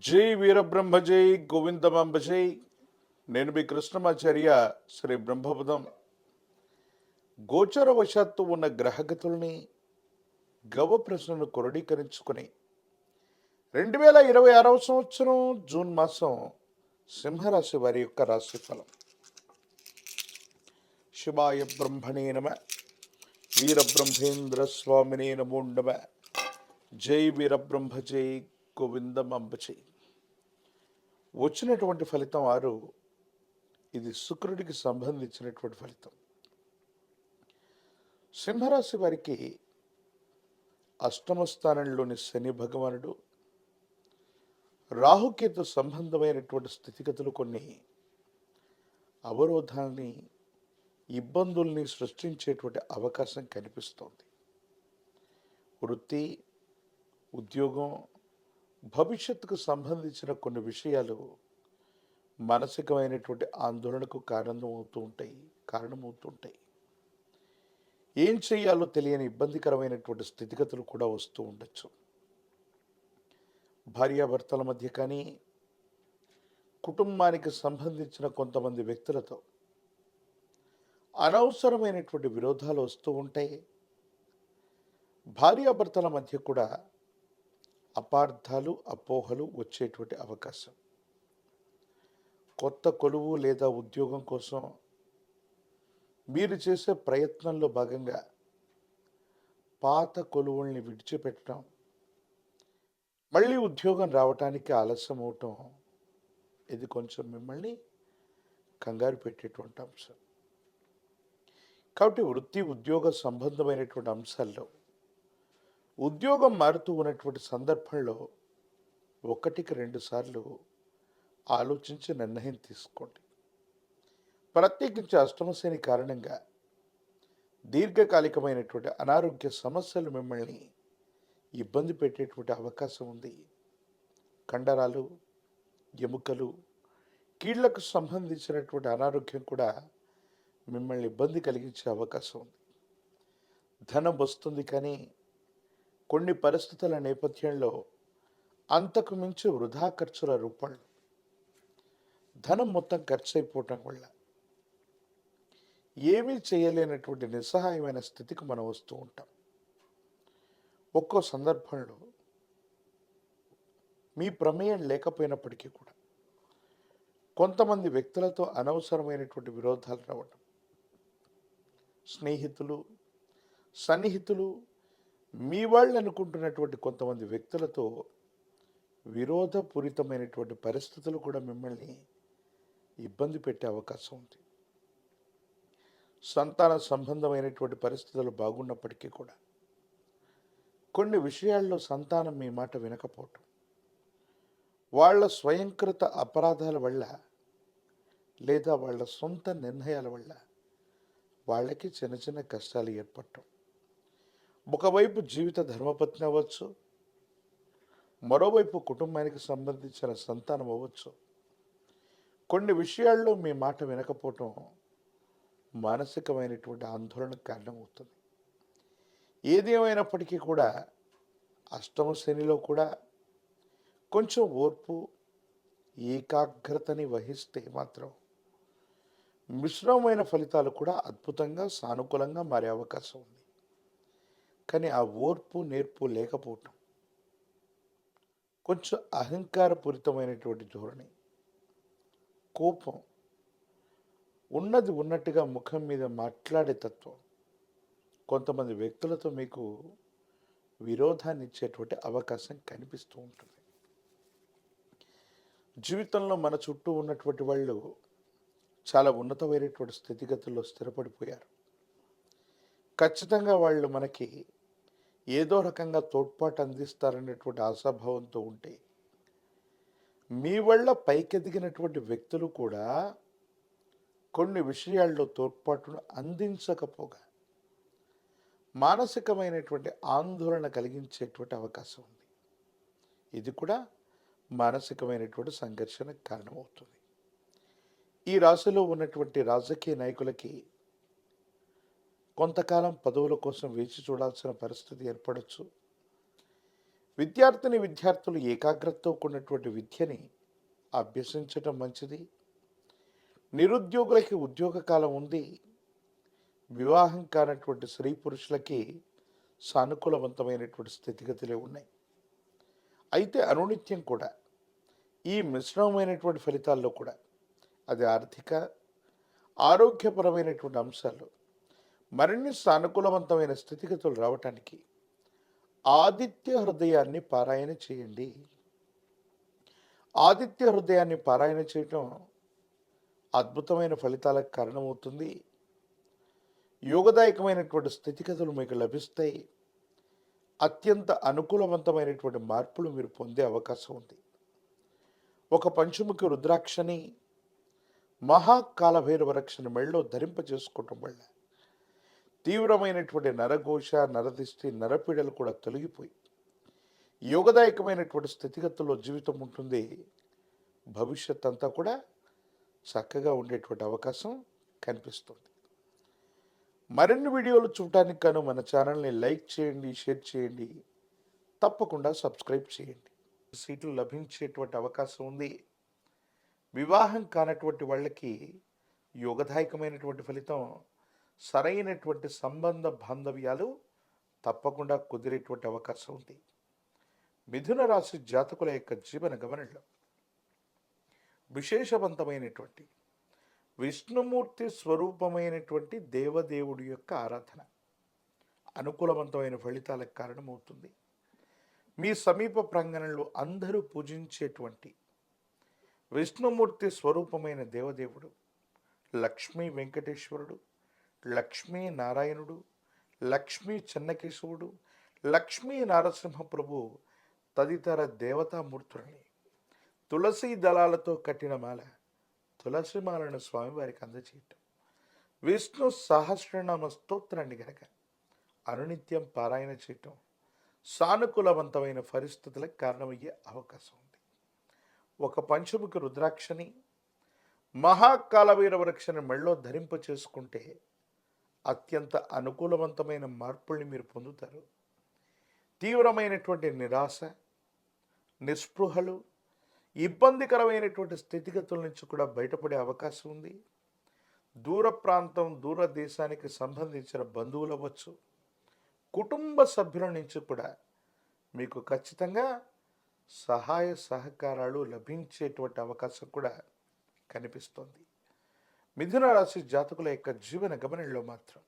జై వీరబ్రహ్మ జై గోవిందమాంబ జై. నేను మీ కృష్ణమాచార్య. శ్రీ బ్రహ్మపదం గోచరవశాత్తు ఉన్న గ్రహగతుల్ని గవ ప్రశ్నను క్రోడీకరించుకుని 2026 సంవత్సరం జూన్ మాసం సింహరాశి వారి యొక్క రాశిఫలం. శివాయ బ్రహ్మణే నమ. వీరబ్రహ్మేంద్ర స్వామినే నమో నమ. జై వీరబ్రహ్మ జై గోవిందమాంబ జై. వచ్చినటువంటి ఫలితం 6. ఇది శుక్రుడికి సంబంధించినటువంటి ఫలితం. సింహరాశి వారికి అష్టమ స్థానంలోని శని భగవానుడు రాహుకేతు సంబంధమైనటువంటి స్థితిగతులు కొన్ని అవరోధాలని, ఇబ్బందుల్ని సృష్టించేటువంటి అవకాశం కనిపిస్తోంది. వృత్తి, ఉద్యోగం, భవిష్యత్తుకు సంబంధించిన కొన్ని విషయాలు మానసికమైనటువంటి ఆందోళనకు కారణమవుతుంటాయి. ఏం చేయాలో తెలియని ఇబ్బందికరమైనటువంటి స్థితిగతులు కూడా వస్తూ ఉండొచ్చు. భార్యాభర్తల మధ్య కానీ, కుటుంబానికి సంబంధించిన కొంతమంది వ్యక్తులతో అనవసరమైనటువంటి విరోధాలు వస్తూ ఉంటాయి. భార్యాభర్తల మధ్య కూడా అపార్థాలు, అపోహలు వచ్చేటువంటి అవకాశం. కొత్త కొలువు లేదా ఉద్యోగం కోసం మీరు చేసే ప్రయత్నంలో భాగంగా పాత కొలువుల్ని విడిచిపెట్టడం, మళ్ళీ ఉద్యోగం రావటానికి ఆలస్యం అవటం, ఇది కొంచెం మిమ్మల్ని కంగారు పెట్టేటువంటి అంశం. కాబట్టి వృత్తి, ఉద్యోగ సంబంధమైనటువంటి అంశాల్లో ఉద్యోగం మారుతూ ఉన్నటువంటి సందర్భంలో 1కి 2 సార్లు ఆలోచించి నిర్ణయం తీసుకోండి. ప్రత్యేకించి అష్టమశని కారణంగా దీర్ఘకాలికమైనటువంటి అనారోగ్య సమస్యలు మిమ్మల్ని ఇబ్బంది పెట్టేటువంటి అవకాశం ఉంది. కండరాలు, ఎముకలు, కీళ్లకు సంబంధించినటువంటి అనారోగ్యం కూడా మిమ్మల్ని ఇబ్బంది కలిగించే అవకాశం ఉంది. ధనం వస్తుంది, కానీ కొన్ని పరిస్థితుల నేపథ్యంలో అంతకు మించి వృధా ఖర్చుల రూపంలో ధనం మొత్తం ఖర్చు అయిపోవటం వల్ల ఏమీ చేయలేనటువంటి నిస్సహాయమైన స్థితికి మనం వస్తూ ఉంటాం. ఒక్కో సందర్భంలో మీ ప్రమేయం లేకపోయినప్పటికీ కూడా కొంతమంది వ్యక్తులతో అనవసరమైనటువంటి విరోధాలు రావడం, స్నేహితులు, సన్నిహితులు, మీ వాళ్ళు అనుకుంటున్నటువంటి కొంతమంది వ్యక్తులతో విరోధపూరితమైనటువంటి పరిస్థితులు కూడా మిమ్మల్ని ఇబ్బంది పెట్టే అవకాశం ఉంది. సంతాన సంబంధమైనటువంటి పరిస్థితులు బాగున్నప్పటికీ కూడా కొన్ని విషయాల్లో సంతానం మీ మాట వినకపోవటం, వాళ్ళ స్వయంకృత అపరాధాల వల్ల లేదా వాళ్ళ సొంత నిర్ణయాల వల్ల వాళ్ళకి చిన్న చిన్న కష్టాలు ఏర్పడటం. ఒకవైపు జీవిత ధర్మపత్ని అవ్వచ్చు, మరోవైపు కుటుంబానికి సంబంధించిన సంతానం అవ్వచ్చు. కొన్ని విషయాల్లో మీ మాట వినకపోవటం మానసికమైనటువంటి ఆందోళనకు కారణమవుతుంది. ఏది ఏమైనప్పటికీ కూడా అష్టమ శనిలో కూడా కొంచెం ఓర్పు, ఏకాగ్రతని వహిస్తే మాత్రం మిశ్రమమైన ఫలితాలు కూడా అద్భుతంగా, సానుకూలంగా మారే అవకాశం ఉంది. కానీ ఆ ఓర్పు, నేర్పు లేకపోవటం, కొంచెం అహంకారపూరితమైనటువంటి ధోరణి, కోపం, ఉన్నది ఉన్నట్టుగా ముఖం మీద మాట్లాడే తత్వం కొంతమంది వ్యక్తులతో మీకు విరోధాన్ని ఇచ్చేటువంటి అవకాశం కనిపిస్తూ ఉంటుంది. జీవితంలో మన చుట్టూ ఉన్నటువంటి వాళ్ళు చాలా ఉన్నతమైనటువంటి స్థితిగతుల్లో స్థిరపడిపోయారు. ఖచ్చితంగా వాళ్ళు మనకి ఏదో రకంగా తోడ్పాటు అందిస్తారనేటువంటి ఆశాభావంతో ఉంటే, మీ వల్ల పైకెదిగినటువంటి వ్యక్తులు కూడా కొన్ని విషయాల్లో తోడ్పాటును అందించకపోగా మానసికమైనటువంటి ఆందోళన కలిగించేటువంటి అవకాశం ఉంది. ఇది కూడా మానసికమైనటువంటి సంఘర్షణకు కారణమవుతుంది. ఈ రాశిలో ఉన్నటువంటి రాజకీయ నాయకులకి కొంతకాలం పదవుల కోసం వేచి చూడాల్సిన పరిస్థితి ఏర్పడవచ్చు. విద్యార్థులు ఏకాగ్రతతో కూడినటువంటి విద్యని అభ్యసించటం మంచిది. నిరుద్యోగులకి ఉద్యోగ కాలం ఉంది. వివాహం కానటువంటి స్త్రీ పురుషులకి సానుకూలవంతమైనటువంటి స్థితిగతులే ఉన్నాయి. అయితే అనునిత్యం కూడా ఈ మిశ్రమమైనటువంటి ఫలితాల్లో కూడా అది ఆర్థిక, ఆరోగ్యపరమైనటువంటి అంశాలు మరిన్ని సానుకూలవంతమైన స్థితిగతులు రావటానికి ఆదిత్య హృదయాన్ని పారాయణ చేయండి. ఆదిత్య హృదయాన్ని పారాయణ చేయటం అద్భుతమైన ఫలితాలకు కారణమవుతుంది. యోగదాయకమైనటువంటి స్థితిగతులు మీకు లభిస్తాయి. అత్యంత అనుకూలవంతమైనటువంటి మార్పులు మీరు పొందే అవకాశం ఉంది. ఒక పంచముఖి రుద్రాక్షని మహాకాలభైరవ రక్షణ మెళ్ళలో ధరింప చేసుకోవటం వల్ల తీవ్రమైనటువంటి నరఘోష, నరదిష్టి, నరపీడలు కూడా తొలగిపోయి యోగదాయకమైనటువంటి స్థితిగతుల్లో జీవితం ఉంటుంది. భవిష్యత్ అంతా కూడా చక్కగా ఉండేటువంటి అవకాశం కనిపిస్తుంది. మరిన్ని వీడియోలు చూడటానికి గాను మన ఛానల్ని లైక్ చేయండి, షేర్ చేయండి, తప్పకుండా సబ్స్క్రైబ్ చేయండి. సీట్లు లభించేటువంటి అవకాశం ఉంది. వివాహం కానటువంటి వాళ్ళకి యోగదాయకమైనటువంటి ఫలితం, సరైనటువంటి సంబంధ బాంధవ్యాలు తప్పకుండా కుదిరేటువంటి అవకాశం ఉంది. మిథున రాశి జాతకుల యొక్క జీవన గమనంలో విశేషవంతమైనటువంటి విష్ణుమూర్తి స్వరూపమైనటువంటి దేవదేవుడి యొక్క ఆరాధన అనుకూలవంతమైన ఫలితాలకు కారణమవుతుంది. మీ సమీప ప్రాంగణంలో అందరూ పూజించేటువంటి విష్ణుమూర్తి స్వరూపమైన దేవదేవుడు లక్ష్మీ వెంకటేశ్వరుడు, లక్ష్మీ నారాయణుడు, లక్ష్మీ చెన్నకేశవుడు, లక్ష్మీ నారసింహ ప్రభు తదితర దేవతామూర్తుల్ని తులసి దళాలతో కట్టిన మాల, తులసిమాలను స్వామివారికి అందచేయటం, విష్ణు సహస్రనామ స్తోత్రాన్ని గనక అనునిత్యం పారాయణ చేయటం సానుకూలవంతమైన పరిస్థితులకు కారణమయ్యే అవకాశం ఉంది. ఒక పంచముఖి రుద్రాక్షని మహాకాలభైరవ రక్షణ మెళ్ళో ధరింప చేసుకుంటే అత్యంత అనుకూలవంతమైన మార్పుల్ని మీరు పొందుతారు. తీవ్రమైనటువంటి నిరాశ, నిస్పృహలు, ఇబ్బందికరమైనటువంటి స్థితిగతుల నుంచి కూడా బయటపడే అవకాశం ఉంది. దూర ప్రాంతం, దూర దేశానికి సంబంధించిన బంధువులు అవ్వచ్చు, కుటుంబ సభ్యుల నుంచి కూడా మీకు ఖచ్చితంగా సహాయ సహకారాలు లభించేటువంటి అవకాశం కూడా కనిపిస్తోంది. మిథున రాశి జాతకుల యొక్క జీవన గమనంలో మాత్రం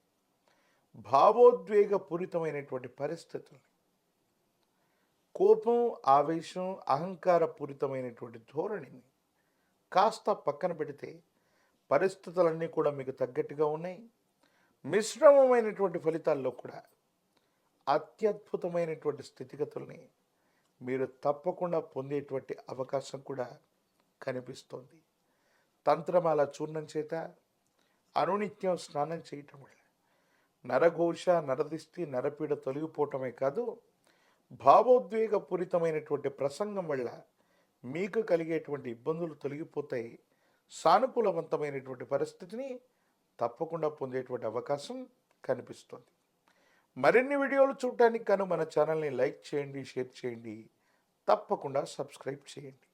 భావోద్వేగ పూరితమైనటువంటి పరిస్థితులు, కోపం, ఆవేశం, అహంకార పూరితమైనటువంటి ధోరణిని కాస్త పక్కన పెడితే పరిస్థితులన్నీ కూడా మీకు తగ్గట్టుగా ఉన్నాయి. మిశ్రమమైనటువంటి ఫలితాల్లో కూడా అత్యద్భుతమైనటువంటి స్థితిగతుల్ని మీరు తప్పకుండా పొందేటువంటి అవకాశం కూడా కనిపిస్తోంది. తంత్రమాల చూర్ణం చేత అనునిత్యం స్నానం చేయటం వల్ల నరఘోష, నరదిష్టి, నరపీడ తొలగిపోవటమే కాదు, భావోద్వేగ పూరితమైనటువంటి ప్రసంగం వల్ల మీకు కలిగేటువంటి ఇబ్బందులు తొలగిపోతాయి. సానుకూలవంతమైనటువంటి పరిస్థితిని తప్పకుండా పొందేటువంటి అవకాశం కనిపిస్తుంది. మరిన్ని వీడియోలు చూడటానికి గాను మన ఛానల్ని లైక్ చేయండి, షేర్ చేయండి, తప్పకుండా సబ్స్క్రైబ్ చేయండి.